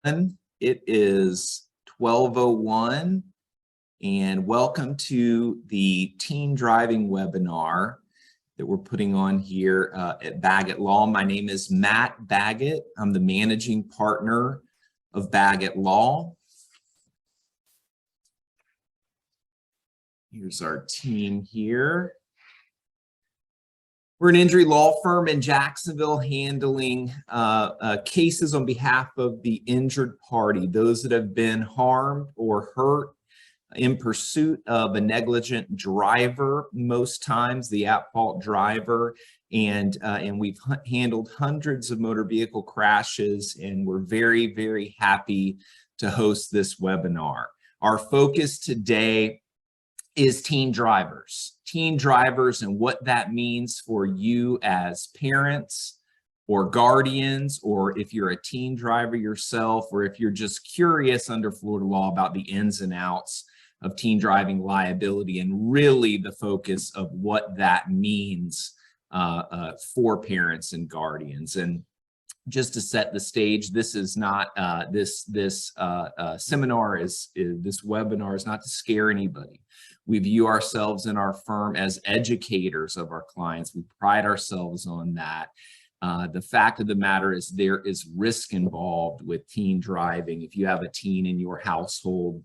It is 12:01 and welcome to the teen driving webinar that we're putting on here at Baggett Law. My name is Matt Baggett. I'm the managing partner of Baggett Law. Here's our team here. We're an injury law firm in Jacksonville handling cases on behalf of the injured party, those that have been harmed or hurt in pursuit of a negligent driver, most times the at-fault driver, and we've handled hundreds of motor vehicle crashes, and we're very, very happy to host this webinar. Our focus today is teen drivers and what that means for you as parents or guardians, or if you're a teen driver yourself, or if you're just curious under Florida law about the ins and outs of teen driving liability and really the focus of what that means for parents and guardians. And just to set the stage, this is not this webinar is not to scare anybody. We view ourselves in our firm as educators of our clients. We pride ourselves on that. The fact of the matter is there is risk involved with teen driving if you have a teen in your household,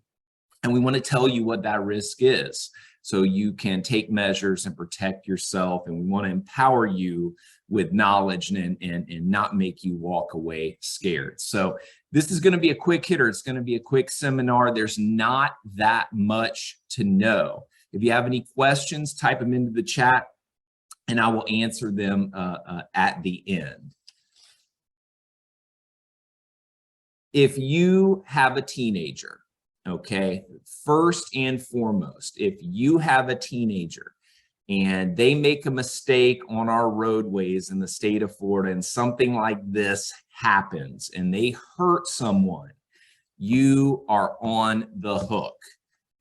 and we want to tell you what that risk is so you can take measures and protect yourself, and we want to empower you with knowledge and not make you walk away scared. So this is going to be a quick hitter. It's going to be a quick seminar. There's not that much to know. If you have any questions, type them into the chat and I will answer them at the end. If you have a teenager, okay, first and foremost, if you have a teenager and they make a mistake on our roadways in the state of Florida and something like this happens and they hurt someone, you are on the hook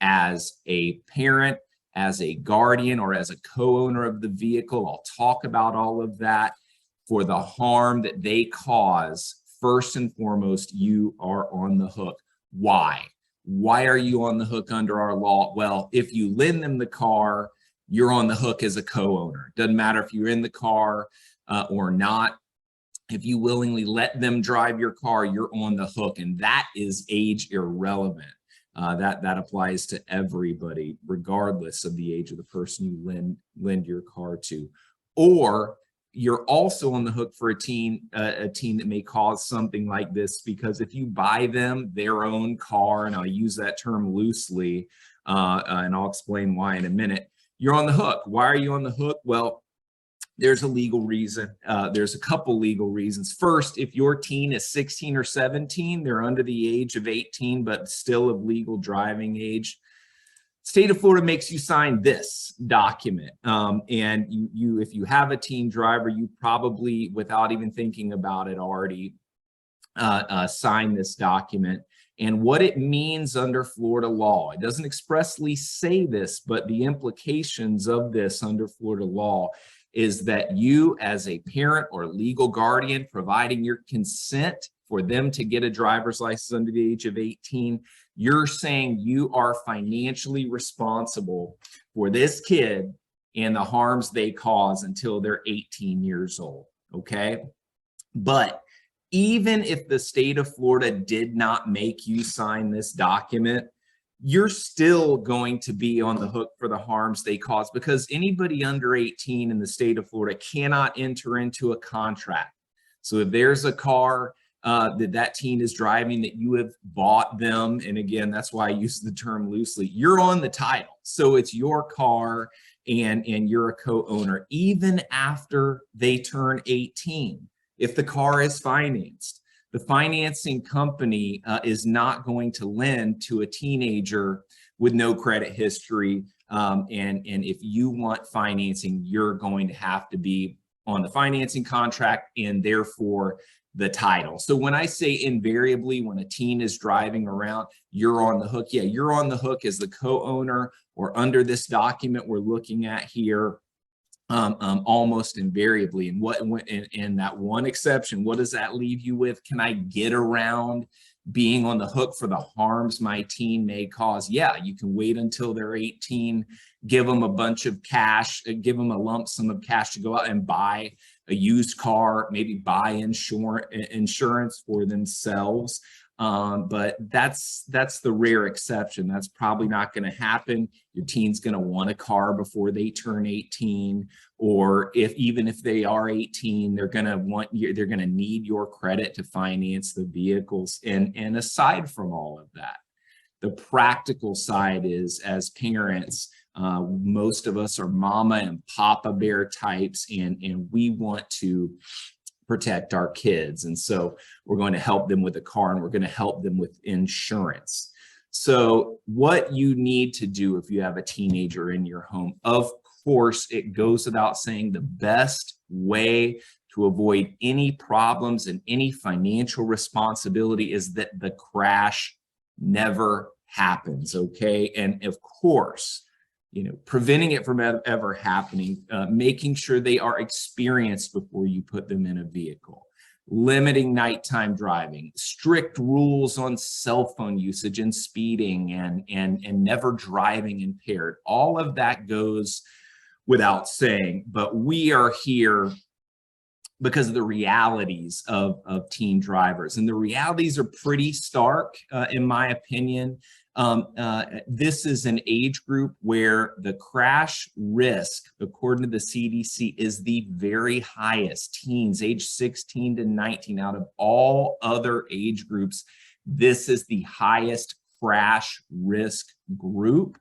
as a parent, as a guardian, or as a co-owner of the vehicle. I'll talk about all of that. For the harm that they cause, first and foremost, you are on the hook. Why? Why are you on the hook under our law? Well, if you lend them the car, you're on the hook as a co-owner. Doesn't matter if you're in the car or not. If you willingly let them drive your car, you're on the hook, and that is age irrelevant. That applies to everybody, regardless of the age of the person you lend your car to. Or you're also on the hook for a teen that may cause something like this, because if you buy them their own car, and I'll use that term loosely, and I'll explain why in a minute, you're on the hook. Why are you on the hook? Well, there's a legal reason. There's a couple legal reasons. First, if your teen is 16 or 17, they're under the age of 18, but still of legal driving age. State of Florida makes you sign this document. And if you have a teen driver, you probably, without even thinking about it, already sign this document. And what it means under Florida law, it doesn't expressly say this, but the implications of this under Florida law is that you, as a parent or legal guardian, providing your consent for them to get a driver's license under the age of 18, you're saying you are financially responsible for this kid and the harms they cause until they're 18 years old, okay? But even if the state of Florida did not make you sign this document, you're still going to be on the hook for the harms they cause, because anybody under 18 in the state of Florida cannot enter into a contract. So if there's a car that teen is driving that you have bought them, and again, that's why I use the term loosely, you're on the title. So it's your car and you're a co-owner, even after they turn 18. If the car is financed, the financing company is not going to lend to a teenager with no credit history. And if you want financing, you're going to have to be on the financing contract and therefore the title. So when I say invariably, when a teen is driving around, you're on the hook. Yeah, you're on the hook as the co-owner, or under this document we're looking at here, almost invariably. And what in that one exception, what does that leave you with? Can I get around being on the hook for the harms my teen may cause. Yeah, you can wait until they're 18, give them a bunch of cash, give them a lump sum of cash to go out and buy a used car, maybe buy insurance for themselves. But that's the rare exception. That's probably not going to happen. Your teen's going to want a car before they turn 18, or even if they are 18, they're going to need your credit to finance the vehicles. And aside from all of that, the practical side is, as parents, most of us are mama and papa bear types, and we want to protect our kids. And so we're going to help them with a car, and we're going to help them with insurance. So what you need to do if you have a teenager in your home, of course, it goes without saying, the best way to avoid any problems and any financial responsibility is that the crash never happens, okay? And of course, preventing it from ever happening, making sure they are experienced before you put them in a vehicle, limiting nighttime driving, strict rules on cell phone usage and speeding, and never driving impaired. All of that goes without saying, but we are here because of the realities of teen drivers. And the realities are pretty stark, in my opinion. This is an age group where the crash risk, according to the CDC, is the very highest. Teens age 16 to 19, out of all other age groups, this is the highest crash risk group.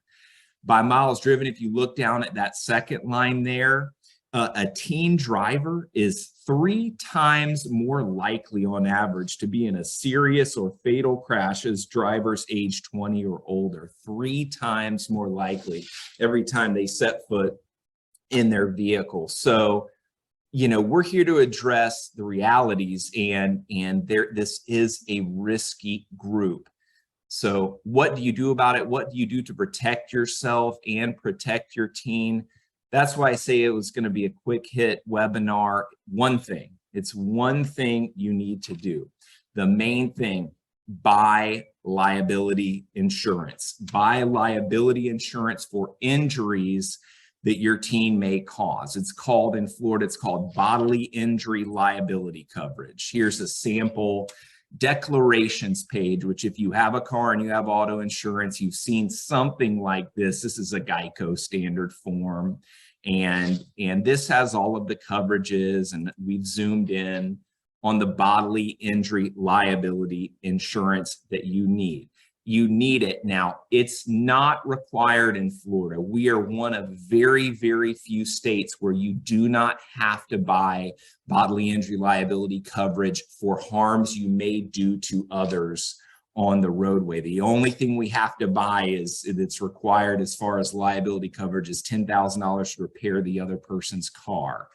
By miles driven, if you look down at that second line there, a teen driver is 3 times more likely on average to be in a serious or fatal crash as drivers age 20 or older. 3 times more likely every time they set foot in their vehicle. So, we're here to address the realities, and this is a risky group. So what do you do about it? What do you do to protect yourself and protect your teen? That's why I say it was going to be a quick hit webinar. It's one thing you need to do. The main thing, buy liability insurance. Buy liability insurance for injuries that your teen may cause. It's called, in Florida, it's called bodily injury liability coverage. Here's a sample declarations page, which if you have a car and you have auto insurance, you've seen something like this. This is a Geico standard form. And this has all of the coverages, and we've zoomed in on the bodily injury liability insurance that you need. You need it. Now, it's not required in Florida. We are one of very, very few states where you do not have to buy bodily injury liability coverage for harms you may do to others on the roadway. The only thing we have to buy that's required as far as liability coverage is $10,000 to repair the other person's car,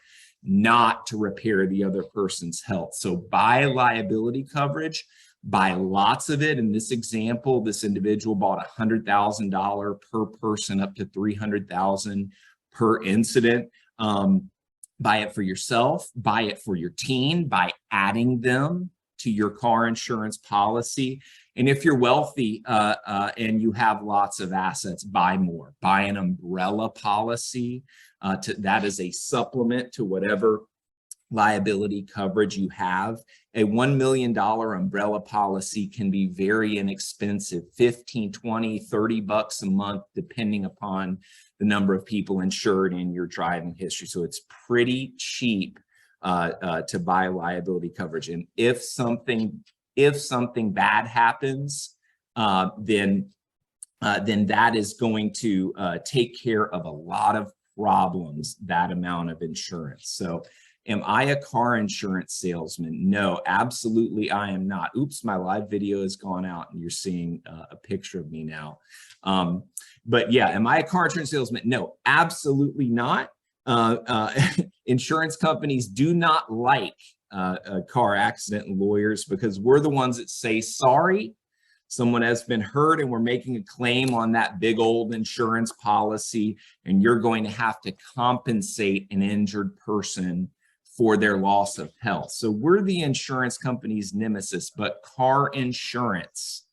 not to repair the other person's health. So buy liability coverage. Buy lots of it. In this example, this individual bought $100,000 per person, up to $300,000 per incident. Buy it for yourself, buy it for your teen by adding them to your car insurance policy. And if you're wealthy and you have lots of assets, buy more. Buy an umbrella policy. That is a supplement to whatever liability coverage you have. A $1 million umbrella policy can be very inexpensive, 15, 20, 30 bucks a month, depending upon the number of people insured and your driving history. So it's pretty cheap to buy liability coverage. And if something bad happens, then that is going to take care of a lot of problems, that amount of insurance. So am I a car insurance salesman? No, absolutely I am not. Oops, my live video has gone out and you're seeing a picture of me now. But yeah, am I a car insurance salesman? No, absolutely not. Insurance companies do not like car accident lawyers, because we're the ones that say, sorry, someone has been hurt and we're making a claim on that big old insurance policy, and you're going to have to compensate an injured person for their loss of health. So we're the insurance company's nemesis, but car insurance,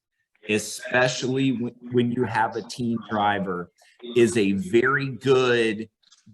especially when you have a teen driver, is a very good,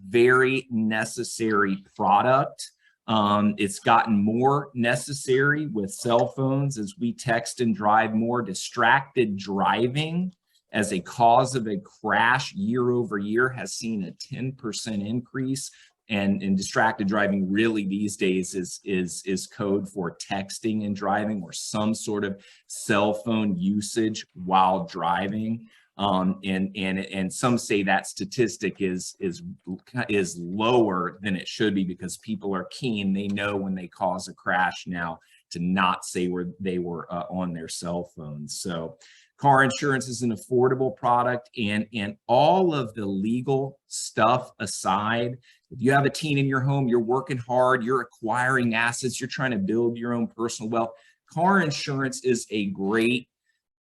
very necessary product. It's gotten more necessary with cell phones as we text and drive more. Distracted driving as a cause of a crash year over year has seen a 10% increase. And distracted driving really these days is code for texting and driving, or some sort of cell phone usage while driving. And some say that statistic is lower than it should be, because people are keen. They know when they cause a crash now to not say where they were on their cell phones. So car insurance is an affordable product, and all of the legal stuff aside, if you have a teen in your home, you're working hard, you're acquiring assets, you're trying to build your own personal wealth, car insurance is a great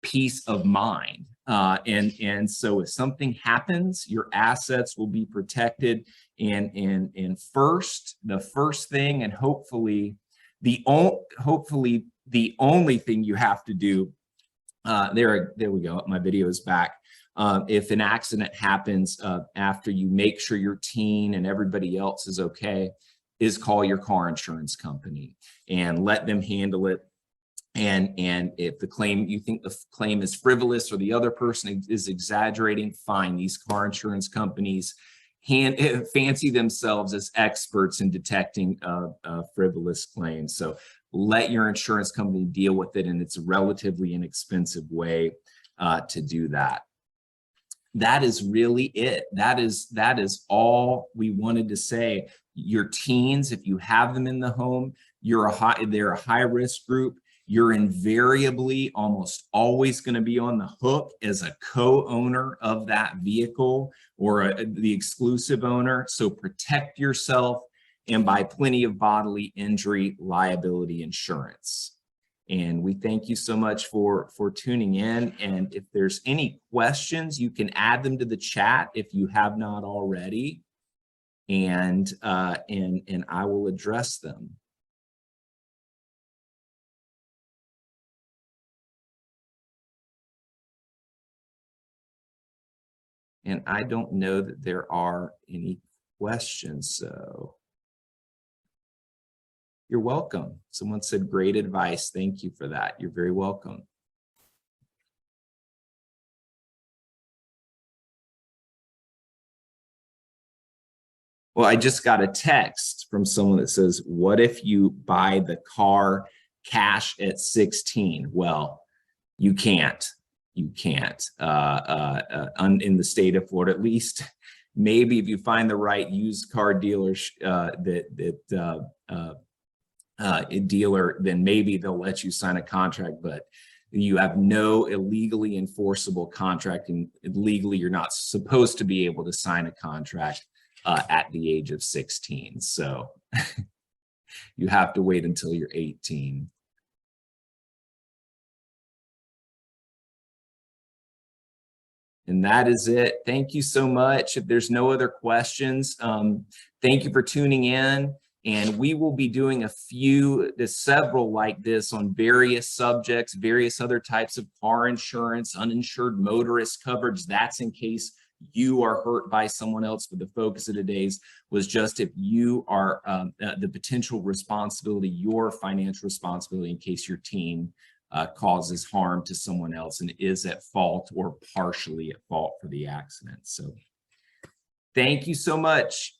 peace of mind. And so if something happens, your assets will be protected. And the first thing, and hopefully the only thing you have to do, there we go, my video is back. If an accident happens after you make sure your teen and everybody else is okay, is call your car insurance company and let them handle it. And if the claim, you think the claim is frivolous or the other person is exaggerating, fine. These car insurance companies fancy themselves as experts in detecting frivolous claims. So let your insurance company deal with it, and it's a relatively inexpensive way to do that. That is really it. That is all we wanted to say. Your teens, if you have them in the home, they're a high risk group. You're invariably almost always going to be on the hook as a co-owner of that vehicle, or the exclusive owner. So protect yourself and buy plenty of bodily injury liability insurance. And we thank you so much for tuning in. And if there's any questions, you can add them to the chat if you have not already, and I will address them. And I don't know that there are any questions, so you're welcome. Someone said great advice. Thank you for that. You're very welcome. Well, I just got a text from someone that says, what if you buy the car cash at 16? Well, you can't. You can't in the state of Florida, at least. Maybe if you find the right used car dealer, dealer, then maybe they'll let you sign a contract. But you have no illegally enforceable contract, and legally you're not supposed to be able to sign a contract at the age of 16. So you have to wait until you're 18. And that is it. Thank you so much. If there's no other questions, thank you for tuning in. And we will be doing several like this on various subjects, various other types of car insurance, uninsured motorist coverage. That's in case you are hurt by someone else. But the focus of today's was just if you are the potential responsibility, your financial responsibility in case your teen causes harm to someone else and is at fault or partially at fault for the accident. So thank you so much.